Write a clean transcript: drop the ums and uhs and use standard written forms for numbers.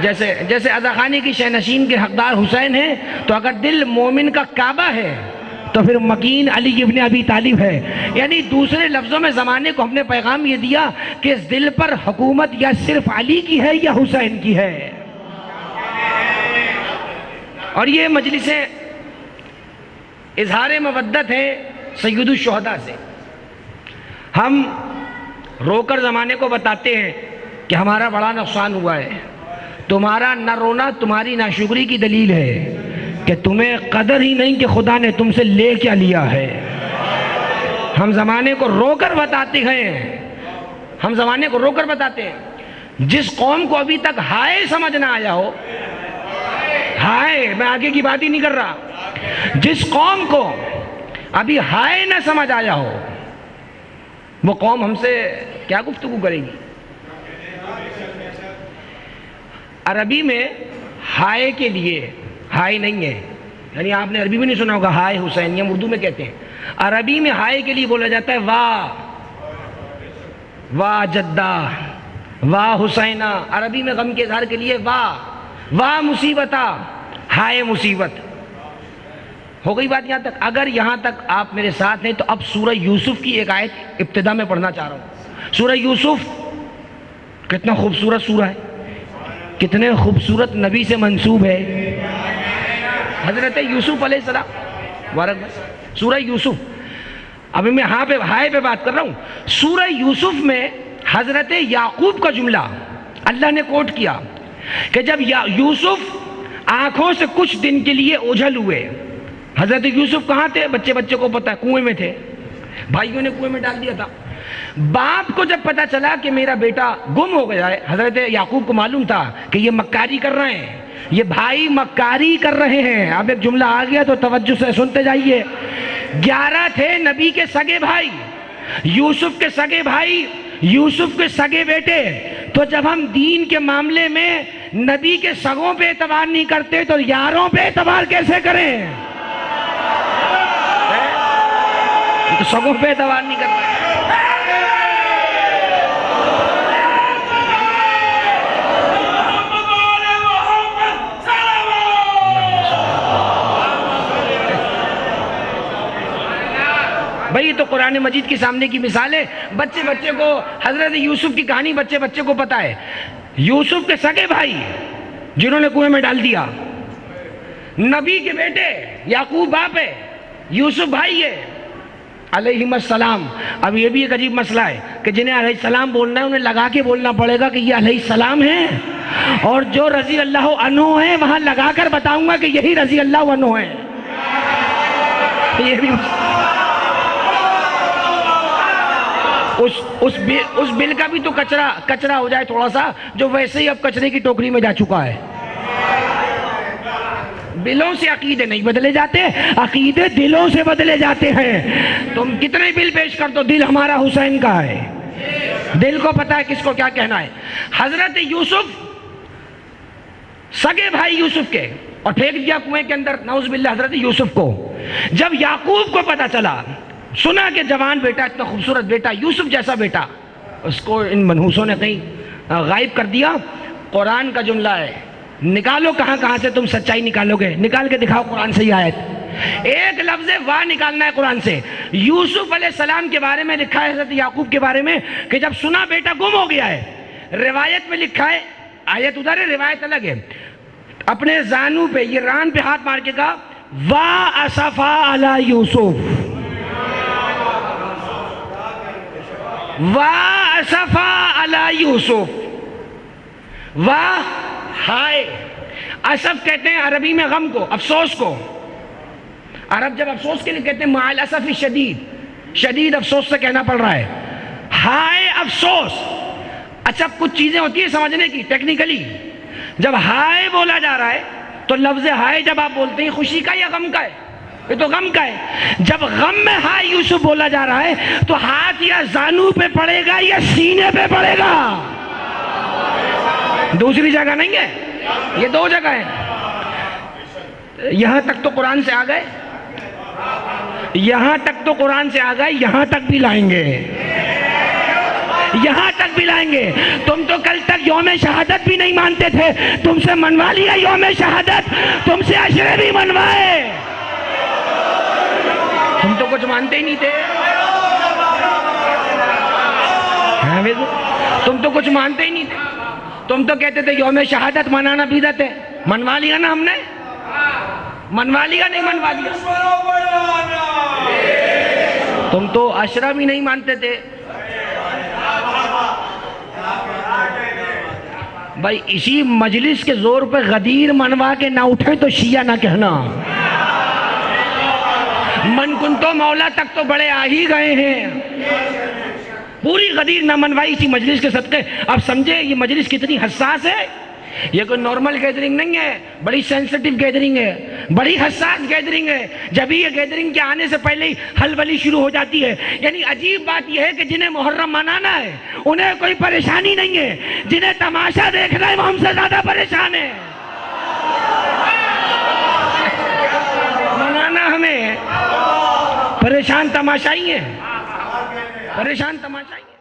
جیسے عزاخانی کی شہنشین کے حقدار حسین ہیں، تو اگر دل مومن کا کعبہ ہے تو پھر مکین علی ابن ابی طالب ہے. یعنی دوسرے لفظوں میں زمانے کو ہم نے پیغام یہ دیا کہ اس دل پر حکومت یا صرف علی کی ہے یا حسین کی ہے. اور یہ مجلسیں اظہار مودت ہے سید الشہداء سے. ہم رو کر زمانے کو بتاتے ہیں کہ ہمارا بڑا نقصان ہوا ہے. تمہارا نہ رونا تمہاری ناشکری کی دلیل ہے کہ تمہیں قدر ہی نہیں کہ خدا نے تم سے لے کیا لیا ہے. ہم زمانے کو رو کر بتاتے ہیں. جس قوم کو ابھی تک ہائے سمجھ نہ آیا ہو، ہائے، میں آگے کی بات ہی نہیں کر رہا، جس قوم کو ابھی ہائے نہ سمجھ آیا ہو، وہ قوم ہم سے کیا گفتگو کرے گی؟ عربی میں ہائے کے لیے ہائے نہیں ہے، یعنی آپ نے عربی میں نہیں سنا ہوگا ہائے حسین، یہ ہم اردو میں کہتے ہیں. عربی میں ہائے کے لیے بولا جاتا ہے واہ، واہ جدہ، واہ حسینہ. عربی میں غم کے اظہار کے لیے واہ، واہ مصیبتہ، ہائے مصیبت. ہو گئی بات یہاں تک؟ اگر یہاں تک آپ میرے ساتھ ہیں تو اب سورہ یوسف کی ایک آیت ابتدا میں پڑھنا چاہ رہا ہوں. سورہ یوسف کتنا خوبصورت سورہ ہے، کتنے خوبصورت نبی سے منسوب ہے، حضرت یوسف علیہ السلام. سورہ یوسف، ابھی میں ہائے پہ بات کر رہا ہوں. سورہ یوسف میں حضرت یعقوب کا جملہ اللہ نے کوٹ کیا کہ جب یوسف آنکھوں سے کچھ دن کے لیے اوجھل ہوئے. حضرت یوسف کہاں تھے؟ بچے کو پتہ ہے، کنویں میں تھے، بھائیوں نے کنویں میں ڈال دیا تھا. باپ کو جب پتا چلا کہ میرا بیٹا گم ہو گیا ہے، حضرت یعقوب کو معلوم تھا کہ یہ مکاری کر رہے ہیں، یہ بھائی مکاری کر رہے ہیں. اب ایک جملہ آ گیا تو توجہ سے سنتے جائیے. 11 تھے نبی کے سگے بھائی، یوسف کے سگے بھائی، یوسف کے سگے بیٹے. تو جب ہم دین کے معاملے میں نبی کے سگوں پہ اعتبار نہیں کرتے تو یاروں پہ اعتبار کیسے کریں؟ تو سگوں پہ اعتبار نہیں کرتے. بھئی تو قرآن مجید کے سامنے کی مثال ہے. بچے کو حضرت یوسف کی کہانی بچے کو پتا ہے. یوسف کے سگے بھائی جنہوں نے کنویں میں ڈال دیا، نبی کے بیٹے، یعقوب باپ ہے، یوسف بھائی ہے علیہم السلام. اب یہ بھی ایک عجیب مسئلہ ہے کہ جنہیں علیہ السلام بولنا ہے انہیں لگا کے بولنا پڑے گا کہ یہ علیہ السلام ہیں، اور جو رضی اللہ عنہ ہیں وہاں لگا کر بتاؤں گا کہ یہی رضی اللہ عنہ ہیں. یہ بھی اس بل کا بھی تو کچرا ہو جائے تھوڑا سا، جو ویسے ہی اب کچرے کی ٹوکری میں جا چکا ہے. بلوں سے عقیدے نہیں بدلے جاتے، عقیدے دلوں سے بدلے جاتے ہیں. تم کتنے بل پیش کر دو، دل ہمارا حسین کا ہے، دل کو پتا ہے کس کو کیا کہنا ہے. حضرت یوسف سگے بھائی یوسف کے، اور پھینک دیا کنویں کے اندر نعوذ باللہ حضرت یوسف کو. جب یعقوب کو پتا چلا، سنا کہ جوان بیٹا، اتنا خوبصورت بیٹا، یوسف جیسا بیٹا، اس کو ان منحوسوں نے کہیں غائب کر دیا. قرآن کا جملہ ہے، نکالو کہاں سے تم سچائی نکالو گے، نکال کے دکھاؤ قرآن سے یہ آیت. ایک لفظ واہ نکالنا ہے قرآن سے. یوسف علیہ السلام کے بارے میں لکھا ہے، حضرت یعقوب کے بارے میں، کہ جب سنا بیٹا گم ہو گیا ہے، روایت میں لکھا ہے، آیت ادھر ہے روایت الگ ہے، اپنے زانو پہ، یہ ران پہ ہاتھ مار کے کہا واہ اسفا علی یوسف، واہ اسفا علی یوسف. واہ ہائے، اسف کہتے ہیں عربی میں غم کو، افسوس کو. عرب جب افسوس کے لیے کہتے ہیں مع الاسف شدید، شدید افسوس سے کہنا پڑ رہا ہے. ہائے افسوس. اچھا کچھ چیزیں ہوتی ہیں سمجھنے کی ٹیکنیکلی. جب ہائے بولا جا رہا ہے تو لفظ ہائے جب آپ بولتے ہیں خوشی کا یا غم کا ہے؟ یہ تو غم کا ہے. جب غم میں ہائے یوسف بولا جا رہا ہے تو ہاتھ یا زانو پہ پڑے گا یا سینے پہ پڑے گا؟ دوسری جگہ نہیں ہے، یہ دو جگہ ہیں. یہاں تک تو قرآن سے آ گئے، یہاں تک تو قرآن سے آ گئے، یہاں تک بھی لائیں گے. یہاں تک بھی لائیں گے. تم تو کل تک یوم شہادت بھی نہیں مانتے تھے, تم سے منوا لیا یوم شہادت, تم سے عشرے بھی منوائے. تم تو کچھ مانتے ہی نہیں تھے. تم تو کچھ مانتے ہی نہیں تھے. تم تو کہتے تھے یوم شہادت منانا بدعت ہے. منوا لیا نا ہم نے, منوا لیا نہیں منوا لیا. تم تو عشرہ بھی نہیں مانتے تھے. بھائی اسی مجلس کے زور پہ غدیر منوا کے نہ اٹھے تو شیعہ نہ کہنا. من کنتو مولا تک تو بڑے آ ہی گئے ہیں. پوری غدیر نہ منوائی اسی مجلس کے صدقے. اب سمجھے یہ مجلس کتنی حساس ہے. یہ کوئی نارمل گیدرنگ نہیں ہے, بڑی سینسٹیو گیدرنگ ہے, بڑی حساس گیدرنگ ہے. جب ہی یہ گیدرنگ کے آنے سے پہلے ہی ہلبلی شروع ہو جاتی ہے. یعنی عجیب بات یہ ہے کہ جنہیں محرم منانا ہے انہیں کوئی پریشانی نہیں ہے, جنہیں تماشا دیکھنا ہے وہ ہم سے زیادہ پریشان ہے. منانا ہمیں, پریشان تماشائی ہیں, پریشان تماشائی ہیں.